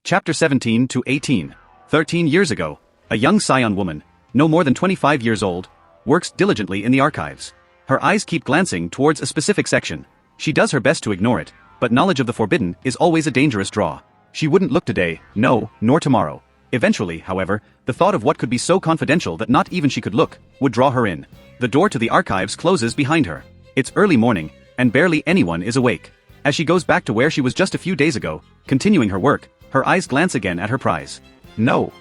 Chapter 17 to 18. 13 years ago, a young scion woman, no more than 25 years old, works diligently in the archives. Her eyes keep glancing towards a specific section. She does her best to ignore it, but knowledge of the forbidden is always a dangerous draw. She wouldn't look today, no, nor tomorrow. Eventually, however, the thought of what could be so confidential that not even she could look, would draw her in. The door to the archives closes behind her. It's early morning, and barely anyone is awake. As she goes back to where she was just a few days ago, continuing her work, her eyes glance again at her prize. No,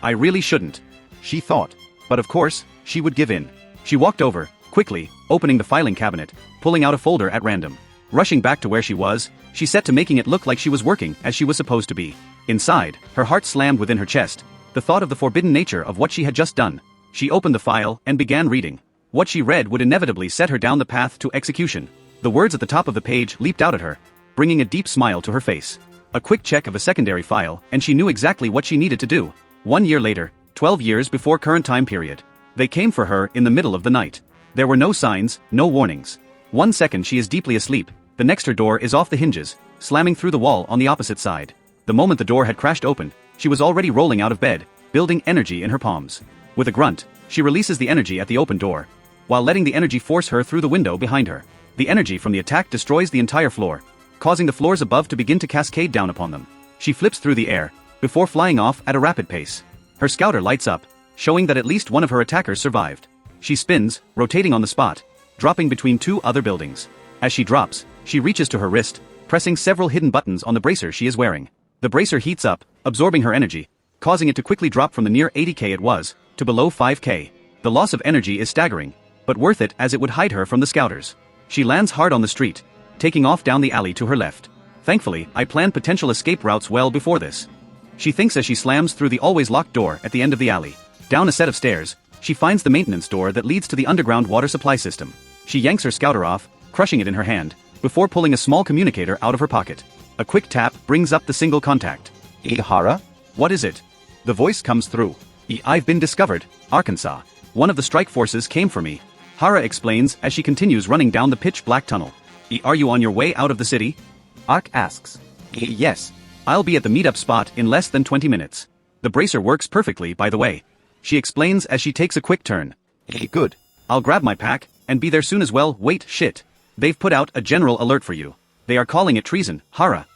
I really shouldn't, she thought. But of course, she would give in. She walked over, quickly, opening the filing cabinet, pulling out a folder at random. Rushing back to where she was, she set to making it look like she was working as she was supposed to be. Inside, her heart slammed within her chest, the thought of the forbidden nature of what she had just done. She opened the file and began reading. What she read would inevitably set her down the path to execution. The words at the top of the page leaped out at her, bringing a deep smile to her face. A quick check of a secondary file, and she knew exactly what she needed to do. 1 year later, 12 years before current time period. They came for her in the middle of the night. There were no signs, no warnings. 1 second she is deeply asleep, the next her door is off the hinges, slamming through the wall on the opposite side. The moment the door had crashed open, she was already rolling out of bed, building energy in her palms. With a grunt, she releases the energy at the open door, while letting the energy force her through the window behind her. The energy from the attack destroys the entire floor, causing the floors above to begin to cascade down upon them. She flips through the air, before flying off at a rapid pace. Her scouter lights up, showing that at least one of her attackers survived. She spins, rotating on the spot, dropping between 2 other buildings. As she drops, she reaches to her wrist, pressing several hidden buttons on the bracer she is wearing. The bracer heats up, absorbing her energy, causing it to quickly drop from the near 80k it was, to below 5k. The loss of energy is staggering, but worth it as it would hide her from the scouters. She lands hard on the street, taking off down the alley to her left. Thankfully, I planned potential escape routes well before this, she thinks as she slams through the always locked door at the end of the alley. Down a set of stairs, she finds the maintenance door that leads to the underground water supply system. She yanks her scouter off, crushing it in her hand, before pulling a small communicator out of her pocket. A quick tap brings up the single contact. Ihara? What is it? The voice comes through. I've been discovered, Arkansas. One of the strike forces came for me, Hara explains as she continues running down the pitch-black tunnel. Are you on your way out of the city? Ark asks. Yes. I'll be at the meetup spot in less than 20 minutes. The bracer works perfectly, by the way, she explains as she takes a quick turn. Good. I'll grab my pack, and be there soon as well. Wait, shit. They've put out a general alert for you. They are calling it treason, Hara.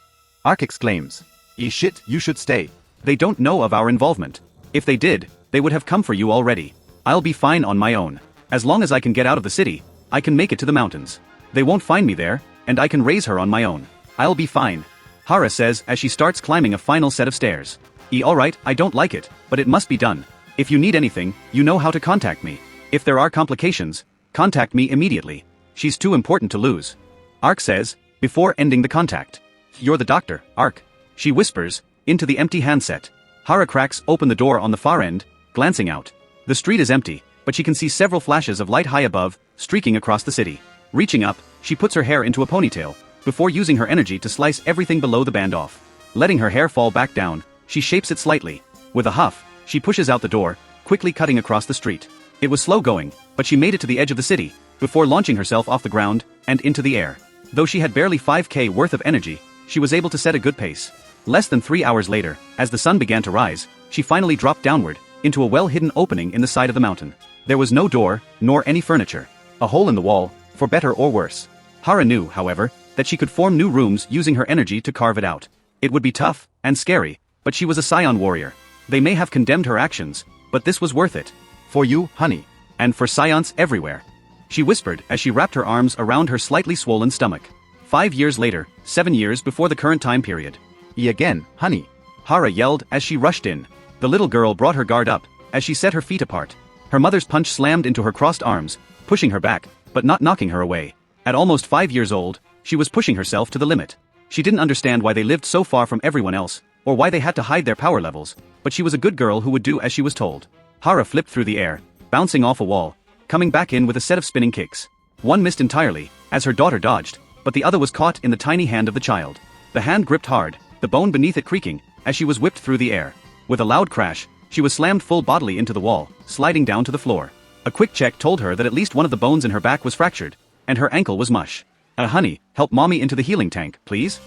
Ark exclaims. Shit, you should stay. They don't know of our involvement. If they did, they would have come for you already. I'll be fine on my own. As long as I can get out of the city, I can make it to the mountains. They won't find me there, and I can raise her on my own. I'll be fine, Hara says as she starts climbing a final set of stairs. Alright, I don't like it, but it must be done. If you need anything, you know how to contact me. If there are complications, contact me immediately. She's too important to lose, Ark says, before ending the contact. You're the doctor, Ark, she whispers, into the empty handset. Hara cracks open the door on the far end, glancing out. The street is empty, but she can see several flashes of light high above, streaking across the city. Reaching up, she puts her hair into a ponytail, before using her energy to slice everything below the band off. Letting her hair fall back down, she shapes it slightly. With a huff, she pushes out the door, quickly cutting across the street. It was slow going, but she made it to the edge of the city, before launching herself off the ground, and into the air. Though she had barely 5k worth of energy, she was able to set a good pace. Less than 3 hours later, as the sun began to rise, she finally dropped downward, into a well-hidden opening in the side of the mountain. There was no door, nor any furniture. A hole in the wall, for better or worse. Hara knew, however, that she could form new rooms using her energy to carve it out. It would be tough, and scary, but she was a scion warrior. They may have condemned her actions, but this was worth it. For you, honey. And for science everywhere, she whispered as she wrapped her arms around her slightly swollen stomach. 5 years later, 7 years before the current time period. Again, honey, Hara yelled as she rushed in. The little girl brought her guard up, as she set her feet apart. Her mother's punch slammed into her crossed arms, pushing her back, but not knocking her away. At almost 5 years old, she was pushing herself to the limit. She didn't understand why they lived so far from everyone else, or why they had to hide their power levels, but she was a good girl who would do as she was told. Hara flipped through the air, bouncing off a wall, coming back in with a set of spinning kicks. One missed entirely, as her daughter dodged, but the other was caught in the tiny hand of the child. The hand gripped hard, the bone beneath it creaking, as she was whipped through the air. With a loud crash, she was slammed full bodily into the wall, sliding down to the floor. A quick check told her that at least one of the bones in her back was fractured, and her ankle was mush. Honey, help mommy into the healing tank, please?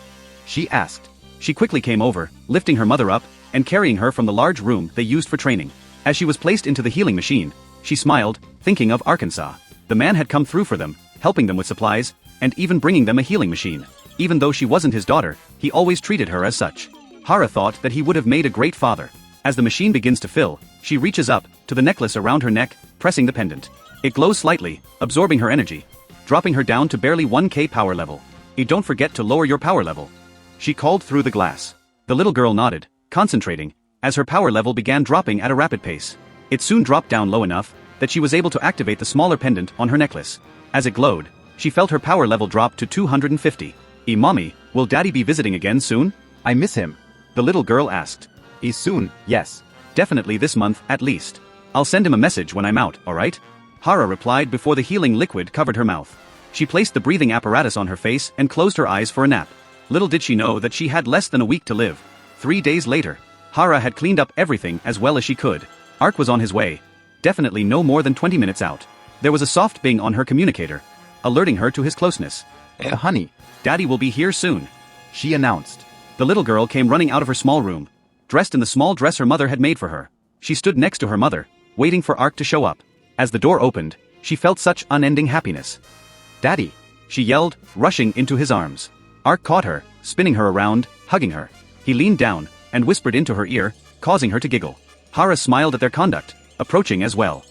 She asked. She quickly came over, lifting her mother up, and carrying her from the large room they used for training. As she was placed into the healing machine, she smiled, thinking of Arkansas. The man had come through for them, helping them with supplies, and even bringing them a healing machine. Even though she wasn't his daughter, he always treated her as such. Hara thought that he would have made a great father. As the machine begins to fill, she reaches up to the necklace around her neck, pressing the pendant. It glows slightly, absorbing her energy, dropping her down to barely 1k power level. Don't forget to lower your power level," she called through the glass. The little girl nodded, concentrating, as her power level began dropping at a rapid pace. It soon dropped down low enough that she was able to activate the smaller pendant on her necklace. As it glowed, she felt her power level drop to 250. Mommy, will Daddy be visiting again soon?" I miss him. The little girl asked. Soon, yes. "Definitely this month, at least. I'll send him a message when I'm out, alright?" Hara replied before the healing liquid covered her mouth. She placed the breathing apparatus on her face and closed her eyes for a nap. Little did she know that she had less than a week to live. 3 days later, Hara had cleaned up everything as well as she could. Ark was on his way. Definitely no more than 20 minutes out. There was a soft bing on her communicator, alerting her to his closeness. Honey, Daddy will be here soon," she announced. The little girl came running out of her small room, dressed in the small dress her mother had made for her. She stood next to her mother, waiting for Ark to show up. As the door opened, she felt such unending happiness. Daddy, she yelled, rushing into his arms. Ark caught her, spinning her around, hugging her. He leaned down and whispered into her ear, causing her to giggle. Hara smiled at their conduct, approaching as well.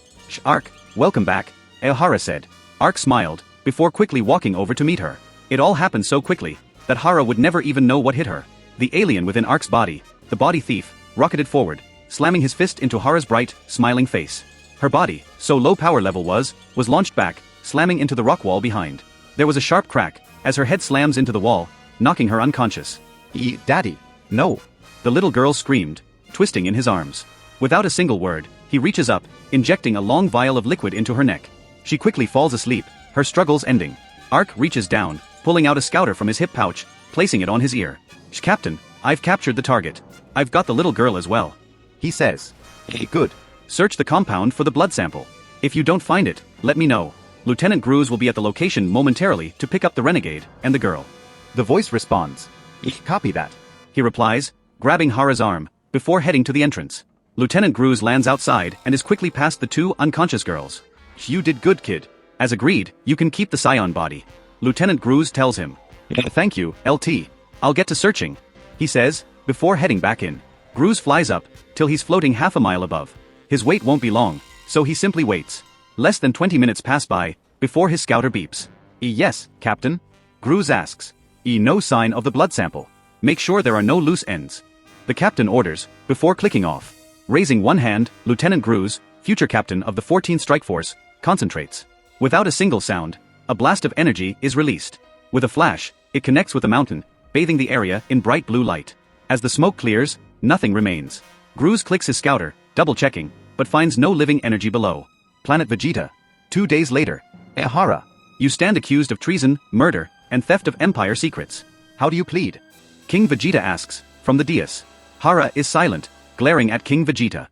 Ark, welcome back," Hara said. Ark smiled, before quickly walking over to meet her. It all happened so quickly that Hara would never even know what hit her. The alien within Ark's body, the body thief, rocketed forward, slamming his fist into Hara's bright, smiling face. Her body, so low power level was launched back, slamming into the rock wall behind. There was a sharp crack, as her head slams into the wall, knocking her unconscious. Daddy, no," the little girl screamed, twisting in his arms. Without a single word, he reaches up, injecting a long vial of liquid into her neck. She quickly falls asleep, her struggles ending. Ark reaches down, pulling out a scouter from his hip pouch, placing it on his ear. "Captain, I've captured the target. I've got the little girl as well," he says. Good. "Search the compound for the blood sample. If you don't find it, let me know. Lieutenant Gruz will be at the location momentarily to pick up the renegade and the girl." The voice responds. Copy that. He replies, grabbing Hara's arm, before heading to the entrance. Lieutenant Gruz lands outside and is quickly past the two unconscious girls. "You did good, kid. As agreed, you can keep the Scion body," Lieutenant Gruz tells him. "Thank you, LT. I'll get to searching," he says, before heading back in. Gruz flies up, till he's floating half a mile above. His wait won't be long, so he simply waits. Less than 20 minutes pass by, before his scouter beeps. "Yes, Captain?" Gruz asks. No sign of the blood sample. Make sure there are no loose ends," the captain orders, before clicking off. Raising one hand, Lieutenant Gruz, future captain of the 14th Strike Force, concentrates. Without a single sound, a blast of energy is released. With a flash, it connects with the mountain, bathing the area in bright blue light. As the smoke clears, nothing remains. Gruz clicks his scouter, double-checking, but finds no living energy below. Planet Vegeta. 2 days later. Hara, You stand accused of treason, murder, and theft of Empire secrets. how do you plead? King Vegeta asks, from the dais. Hara is silent, glaring at King Vegeta.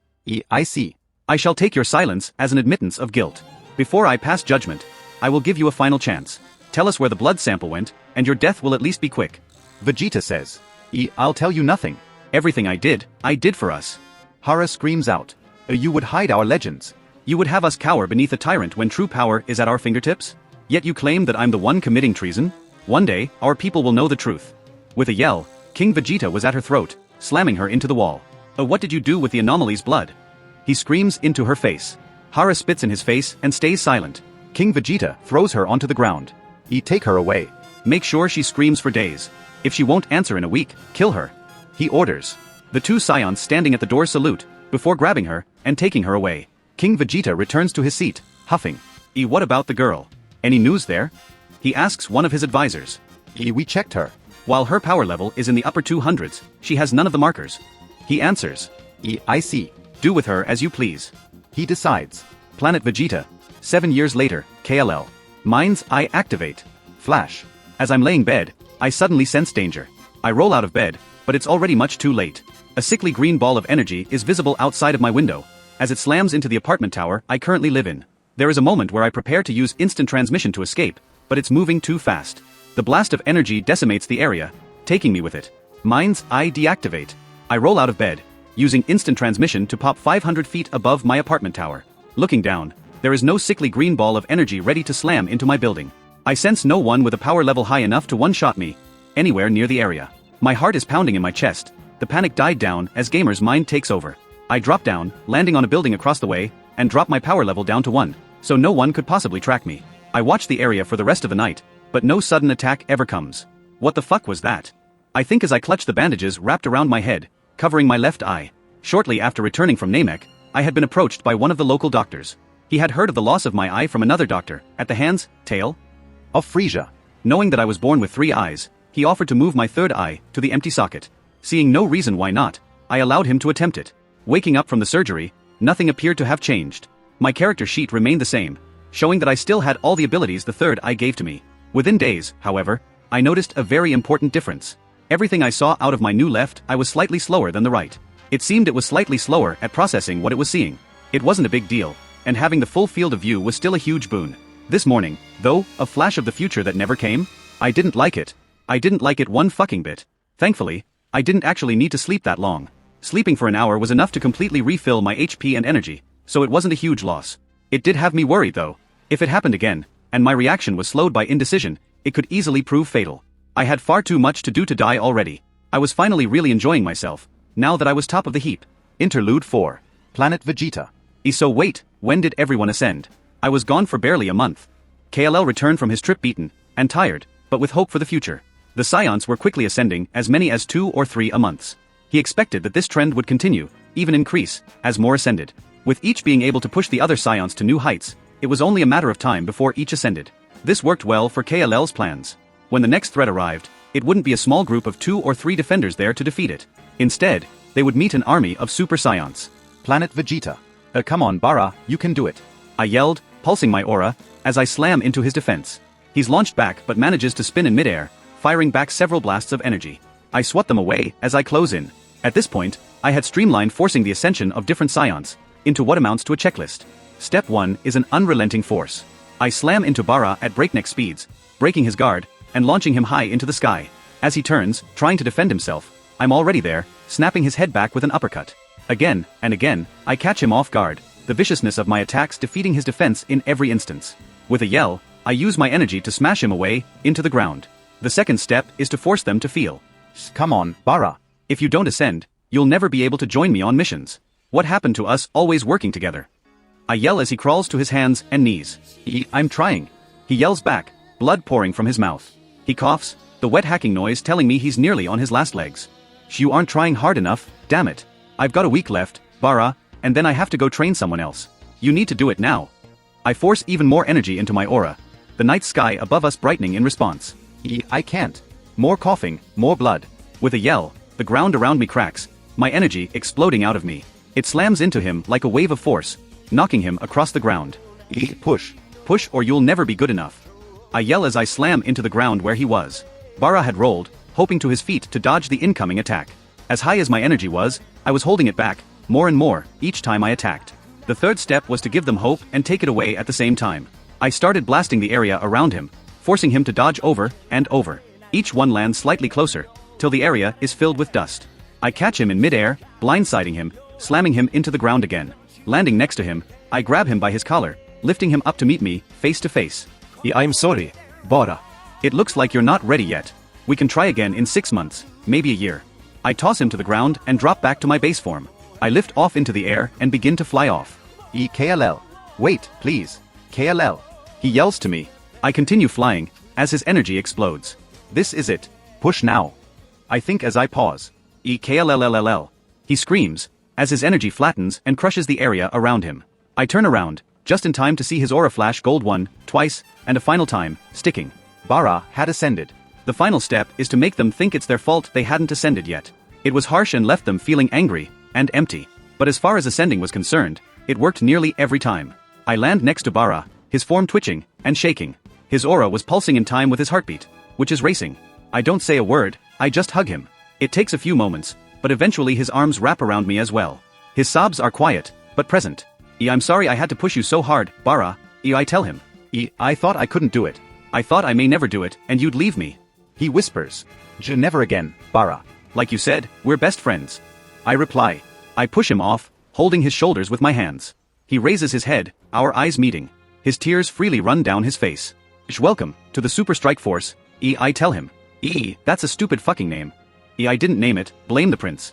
I see. I shall take your silence as an admittance of guilt. Before I pass judgment, I will give you a final chance. Tell us where the blood sample went, and your death will at least be quick. Vegeta says. I'll tell you nothing. Everything I did for us. Hara screams out. You would hide our legends. You would have us cower beneath a tyrant when true power is at our fingertips? Yet you claim that I'm the one committing treason? One day, our people will know the truth. With a yell, King Vegeta was at her throat, slamming her into the wall. What did you do with the anomaly's blood? He screams into her face. Hara spits in his face and stays silent. King Vegeta throws her onto the ground. Take her away. Make sure she screams for days. If she won't answer in a week, kill her. He orders. The two Scions standing at the door salute, before grabbing her and taking her away. King Vegeta returns to his seat, huffing. What about the girl? Any news there? He asks one of his advisors. We checked her. While her power level is in the upper 200s, she has none of the markers. He answers. I see. Do with her as you please. He decides. Planet Vegeta. 7 years later, KLL. Mind's eye activate. Flash. As I'm laying bed, I suddenly sense danger. I roll out of bed, but it's already much too late. A sickly green ball of energy is visible outside of my window, as it slams into the apartment tower I currently live in. There is a moment where I prepare to use instant transmission to escape, but it's moving too fast. The blast of energy decimates the area, taking me with it. Mind's eye deactivate. I roll out of bed, using instant transmission to pop 500 feet above my apartment tower. Looking down, there is no sickly green ball of energy ready to slam into my building. I sense no one with a power level high enough to one-shot me, anywhere near the area. My heart is pounding in my chest. The panic died down as Gamer's mind takes over. I drop down, landing on a building across the way, and drop my power level down to 1, so no one could possibly track me. I watch the area for the rest of the night, but no sudden attack ever comes. What the fuck was that? I think as I clutch the bandages wrapped around my head, covering my left eye. Shortly after returning from Namek, I had been approached by one of the local doctors. He had heard of the loss of my eye from another doctor, at the hands, tail, Of Frisia. Knowing that I was born with 3 eyes, he offered to move my third eye to the empty socket. Seeing no reason why not, I allowed him to attempt it. Waking up from the surgery, nothing appeared to have changed. My character sheet remained the same, showing that I still had all the abilities the third eye gave to me. Within days, however, I noticed a very important difference. Everything I saw out of my new left eye was slightly slower than the right. It seemed it was slightly slower at processing what it was seeing. It wasn't a big deal, and having the full field of view was still a huge boon. This morning, though, a flash of the future that never came, I didn't like it. I didn't like it one fucking bit. Thankfully, I didn't actually need to sleep that long. Sleeping for an hour was enough to completely refill my HP and energy, so it wasn't a huge loss. It did have me worried though. If it happened again, and my reaction was slowed by indecision, it could easily prove fatal. I had far too much to do to die already. I was finally really enjoying myself, now that I was top of the heap. Interlude 4. Planet Vegeta. So wait, when did everyone ascend? I was gone for barely a month. KLL returned from his trip beaten, and tired, but with hope for the future. The Scions were quickly ascending as many as 2 or 3 a month. He expected that this trend would continue, even increase, as more ascended. With each being able to push the other Scions to new heights, it was only a matter of time before each ascended. This worked well for KLL's plans. When the next threat arrived, it wouldn't be a small group of 2 or 3 defenders there to defeat it. Instead, they would meet an army of Super Scions. Planet Vegeta. Come on, Bara, you can do it. I yelled, pulsing my aura, as I slam into his defense. He's launched back but manages to spin in midair, firing back several blasts of energy. I swat them away as I close in. At this point, I had streamlined forcing the ascension of different Scions into what amounts to a checklist. Step 1 is an unrelenting force. I slam into Bara at breakneck speeds, breaking his guard, and launching him high into the sky. As he turns, trying to defend himself, I'm already there, snapping his head back with an uppercut. Again and again, I catch him off guard, the viciousness of my attacks defeating his defense in every instance. With a yell, I use my energy to smash him away, into the ground. The second step is to force them to feel. Come on, Bara. If you don't ascend, you'll never be able to join me on missions. What happened to us always working together? I yell as he crawls to his hands and knees. I'm trying. He yells back, blood pouring from his mouth. He coughs, the wet hacking noise telling me he's nearly on his last legs. You aren't trying hard enough, damn it. I've got a week left, Bara, and then I have to go train someone else. You need to do it now. I force even more energy into my aura, the night sky above us brightening in response. I can't. More coughing, more blood. With a yell, the ground around me cracks, my energy exploding out of me. It slams into him like a wave of force, knocking him across the ground. Push. Push or you'll never be good enough. I yell as I slam into the ground where he was. Bara had rolled, hoping to his feet to dodge the incoming attack. As high as my energy was, I was holding it back, more and more, each time I attacked. The third step was to give them hope and take it away at the same time. I started blasting the area around him, forcing him to dodge over and over. Each one lands slightly closer, till the area is filled with dust. I catch him in midair, blindsiding him, slamming him into the ground again. Landing next to him, I grab him by his collar, lifting him up to meet me, face to face. I'm sorry, Bara. It looks like you're not ready yet. We can try again in 6 months, maybe a year. I toss him to the ground and drop back to my base form. I lift off into the air and begin to fly off. KLL. Wait, please. KLL. He yells to me. I continue flying, as his energy explodes. This is it. Push now. I think as I pause. KLLLL. He screams, as his energy flattens and crushes the area around him. I turn around, just in time to see his aura flash gold 1, twice, and a final time, sticking. Bara had ascended. The final step is to make them think it's their fault they hadn't ascended yet. It was harsh and left them feeling angry and empty. But as far as ascending was concerned, it worked nearly every time. I land next to Bara, his form twitching and shaking. His aura was pulsing in time with his heartbeat, which is racing. I don't say a word, I just hug him. It takes a few moments, but eventually his arms wrap around me as well. His sobs are quiet, but present. I'm sorry I had to push you so hard, Bara. I tell him. I thought I couldn't do it. I thought I may never do it, and you'd leave me. He whispers. Never again, Bara. Like you said, we're best friends. I reply. I push him off, holding his shoulders with my hands. He raises his head, our eyes meeting. His tears freely run down his face. Welcome to the Super Strike Force, I tell him. That's a stupid fucking name. I didn't name it, blame the prince.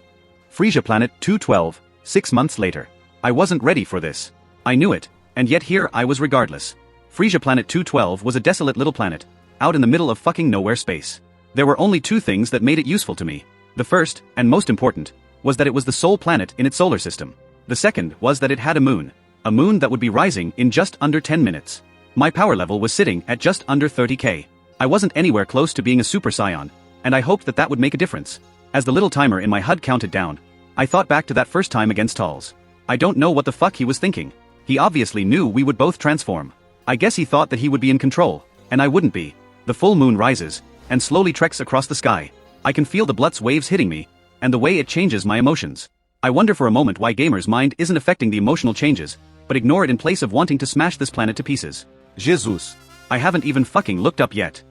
Frisia Planet 212, 6 months later. I wasn't ready for this. I knew it, and yet here I was regardless. Frisia Planet 212 was a desolate little planet, out in the middle of fucking nowhere space. There were only 2 things that made it useful to me. The first, and most important, was that it was the sole planet in its solar system. The second was that it had a moon that would be rising in just under 10 minutes. My power level was sitting at just under 30k. I wasn't anywhere close to being a Super Saiyan, and I hoped that would make a difference. As the little timer in my HUD counted down, I thought back to that first time against Talz. I don't know what the fuck he was thinking. He obviously knew we would both transform. I guess he thought that he would be in control, and I wouldn't be. The full moon rises, and slowly treks across the sky. I can feel the Blutz waves hitting me, and the way it changes my emotions. I wonder for a moment why gamers' mind isn't affecting the emotional changes, but ignore it in place of wanting to smash this planet to pieces. Jesus. I haven't even fucking looked up yet.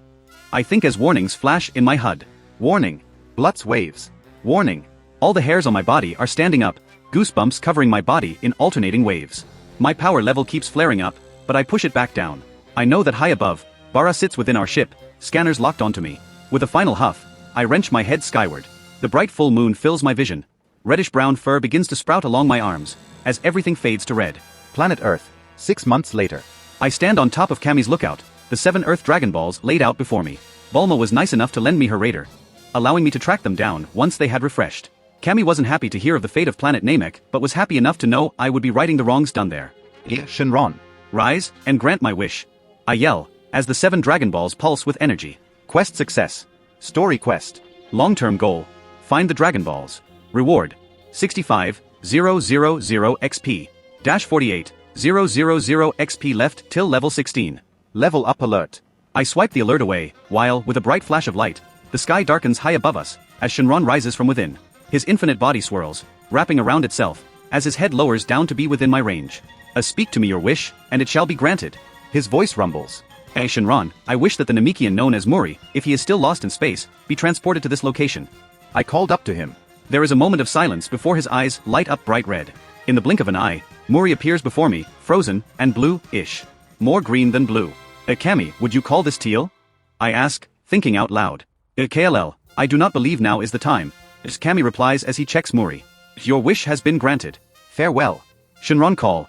I think as warnings flash in my HUD. Warning. Blutz waves. Warning. All the hairs on my body are standing up, goosebumps covering my body in alternating waves. My power level keeps flaring up, but I push it back down. I know that high above, Bara sits within our ship, scanners locked onto me. With a final huff, I wrench my head skyward. The bright full moon fills my vision. Reddish-brown fur begins to sprout along my arms, as everything fades to red. Planet Earth, 6 months later. I stand on top of Kami's lookout, the 7 Earth Dragonballs laid out before me. Bulma was nice enough to lend me her radar, allowing me to track them down once they had refreshed. Kami wasn't happy to hear of the fate of planet Namek, but was happy enough to know I would be righting the wrongs done there. Shinron. Rise, and grant my wish. I yell, as the 7 Dragon Balls pulse with energy. Quest success. Story quest. Long-term goal. Find the Dragon Balls. Reward. 65,000 XP. Dash 48,000 XP left till level 16. Level up alert. I swipe the alert away, while, with a bright flash of light, the sky darkens high above us, as Shinron rises from within. His infinite body swirls, wrapping around itself, as his head lowers down to be within my range. Speak to me your wish, and it shall be granted. His voice rumbles. Shinron, I wish that the Namekian known as Muri, if he is still lost in space, be transported to this location. I called up to him. There is a moment of silence before his eyes light up bright red. In the blink of an eye, Muri appears before me, frozen, and blue-ish. More green than blue. Kami, would you call this teal? I ask, thinking out loud. KLL, I do not believe now is the time. Kami replies as he checks Muri. Your wish has been granted. Farewell. Shinron call.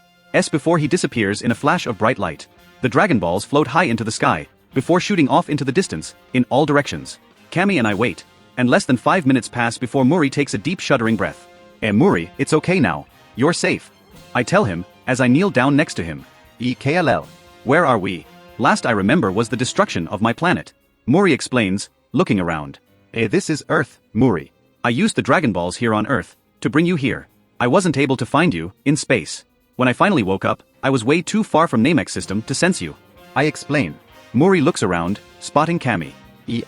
Before he disappears in a flash of bright light. The Dragon Balls float high into the sky, before shooting off into the distance, in all directions. Kami and I wait, and less than 5 minutes pass before Muri takes a deep shuddering breath. Muri, it's okay now. You're safe. I tell him, as I kneel down next to him. KLL. Where are we? Last I remember was the destruction of my planet. Muri explains, looking around. This is Earth, Muri. I used the Dragon Balls here on Earth, to bring you here. I wasn't able to find you, in space. When I finally woke up, I was way too far from Namek's system to sense you. I explain. Muri looks around, spotting Kami.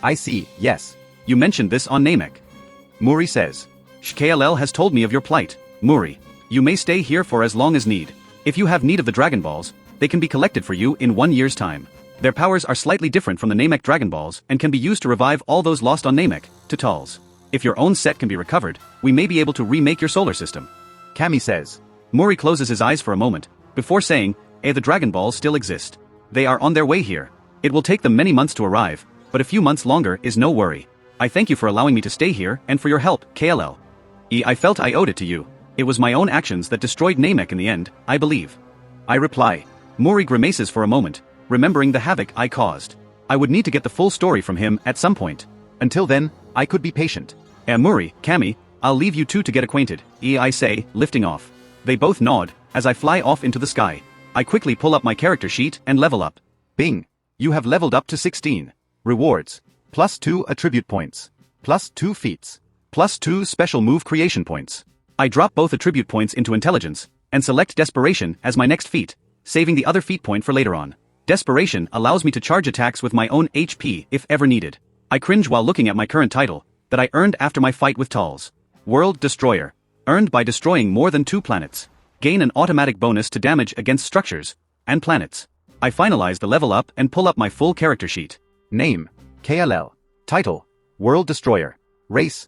I see, yes. You mentioned this on Namek. Muri says. KLL has told me of your plight, Muri. You may stay here for as long as need. If you have need of the Dragon Balls, they can be collected for you in 1 year's time. Their powers are slightly different from the Namek Dragon Balls and can be used to revive all those lost on Namek, to Talz. If your own set can be recovered, we may be able to remake your solar system. Kami says. Muri closes his eyes for a moment, before saying, the Dragon Balls still exist. They are on their way here. It will take them many months to arrive, but a few months longer is no worry. I thank you for allowing me to stay here and for your help, KLL. I felt I owed it to you. It was my own actions that destroyed Namek in the end, I believe. I reply. Muri grimaces for a moment, remembering the havoc I caused. I would need to get the full story from him at some point. Until then, I could be patient. Muri, Kami, I'll leave you two to get acquainted, I say, lifting off. They both nod, as I fly off into the sky. I quickly pull up my character sheet and level up. Bing! You have leveled up to 16. Rewards. +2 attribute points. +2 feats. +2 special move creation points. I drop both attribute points into intelligence, and select desperation as my next feat, saving the other feat point for later on. Desperation allows me to charge attacks with my own HP if ever needed. I cringe while looking at my current title, that I earned after my fight with Talz. World Destroyer. Earned by destroying more than 2 planets. Gain an automatic bonus to damage against structures and planets. I finalize the level up and pull up my full character sheet. Name, KLL. Title, World Destroyer. Race,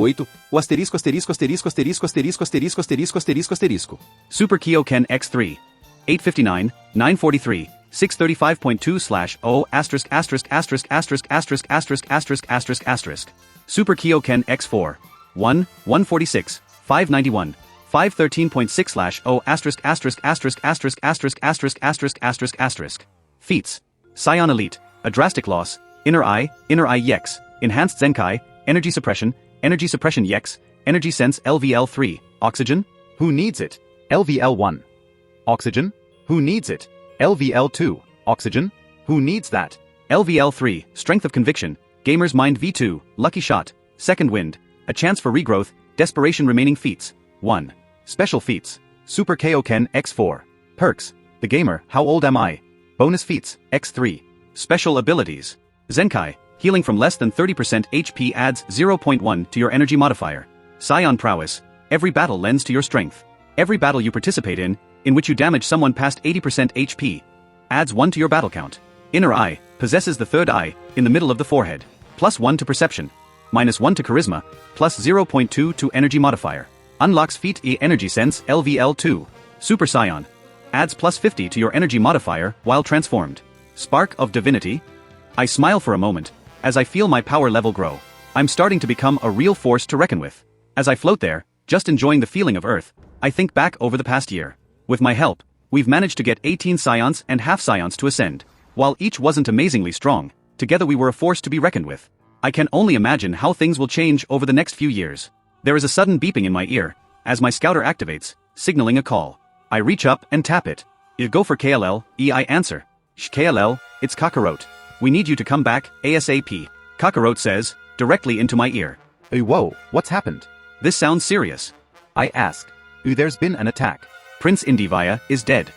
8, o asterisco asterisco asterisco asterisco asterisco asterisco asterisco asterisco asterisco. Super Kyoken X3. 859, 943, 635.2/0 asterisk asterisk asterisk asterisk asterisk asterisk asterisk asterisk asterisk. Super Kyoken X4. 1, 146, 591, 513.6/0 asterisk asterisk asterisk asterisk asterisk asterisk asterisk asterisk asterisk. Feats. Scion Elite, a drastic loss, Inner Eye YEX, Enhanced Zenkai, Energy Suppression YEX, Energy Sense LVL3, Oxygen? Who needs it? LVL1. Oxygen? Who needs it? LVL2. Oxygen? Who needs that? LVL3, Strength of Conviction, Gamer's Mind V2, Lucky Shot, Second Wind, a chance for regrowth, Desperation. Remaining feats. 1. Special feats. Super Kaioken X4. Perks. The Gamer, How Old Am I? Bonus feats, X3. Special abilities. Zenkai, healing from less than 30% HP adds 0.1 to your energy modifier. Scion Prowess, every battle lends to your strength. Every battle you participate in which you damage someone past 80% HP, adds 1 to your battle count. Inner Eye, possesses the third eye, in the middle of the forehead. +1 to Perception. -1 to Charisma, +0.2 to Energy modifier. Unlocks Feat E Energy Sense LVL2. Super Scion. Adds +50 to your energy modifier while transformed. Spark of Divinity. I smile for a moment, as I feel my power level grow. I'm starting to become a real force to reckon with. As I float there, just enjoying the feeling of Earth, I think back over the past year. With my help, we've managed to get 18 Scions and half Scions to ascend. While each wasn't amazingly strong, together we were a force to be reckoned with. I can only imagine how things will change over the next few years. There is a sudden beeping in my ear, as my scouter activates, signaling a call. I reach up and tap it. You go for KLL, I answer. KLL, it's Kakarot. We need you to come back, ASAP. Kakarot says, directly into my ear. Whoa, what's happened? This sounds serious. I ask. There's been an attack. Prince Indivaya is dead.